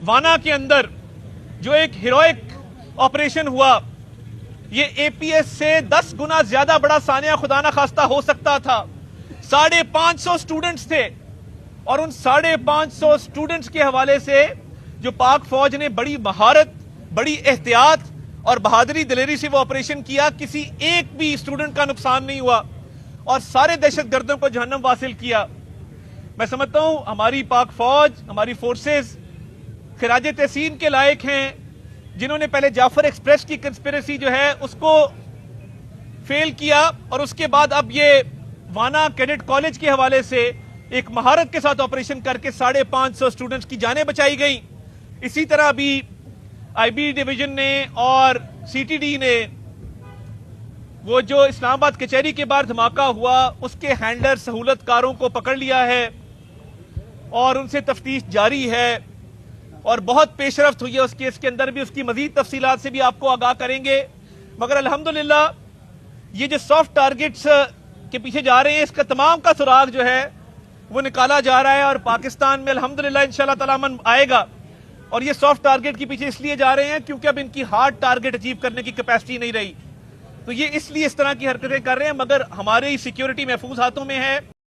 وانا کے اندر جو ایک ہیروئک آپریشن ہوا، یہ اے پی ایس سے 10 گنا زیادہ بڑا سانحہ خدا نہ خواستہ ہو سکتا تھا۔ 550 اسٹوڈنٹس تھے، اور ان 550 اسٹوڈنٹس کے حوالے سے جو پاک فوج نے بڑی مہارت، بڑی احتیاط اور بہادری دلیری سے وہ آپریشن کیا، کسی ایک بھی اسٹوڈنٹ کا نقصان نہیں ہوا اور سارے دہشت گردوں کو جہنم واصل کیا۔ میں سمجھتا ہوں ہماری پاک فوج، ہماری فورسز خراج تحسین کے لائق ہیں، جنہوں نے پہلے جعفر ایکسپریس کی کنسپیریسی جو ہے اس کو فیل کیا، اور اس کے بعد اب یہ وانا کیڈٹ کالج کے حوالے سے ایک مہارت کے ساتھ آپریشن کر کے 550 اسٹوڈنٹس کی جانیں بچائی گئیں۔ اسی طرح ابھی آئی بی ڈویژن نے اور سی ٹی ڈی نے وہ جو اسلام آباد کچہری کے باہر دھماکہ ہوا اس کے ہینڈلر سہولت کاروں کو پکڑ لیا ہے اور ان سے تفتیش جاری ہے، اور بہت پیش رفت ہوئی ہے اس کیس کے اندر بھی۔ اس کی مزید تفصیلات سے بھی آپ کو آگاہ کریں گے، مگر الحمدللہ یہ جو سافٹ ٹارگٹس کے پیچھے جا رہے ہیں، اس کا تمام کا سراغ جو ہے وہ نکالا جا رہا ہے، اور پاکستان میں الحمدللہ انشاءاللہ تعالی امن آئے گا۔ اور یہ سافٹ ٹارگٹ کے پیچھے اس لیے جا رہے ہیں کیونکہ اب ان کی ہارڈ ٹارگٹ اچیو کرنے کی کیپیسٹی نہیں رہی، تو یہ اس لیے اس طرح کی حرکتیں کر رہے ہیں، مگر ہماری سیکیورٹی محفوظ ہاتھوں میں ہے۔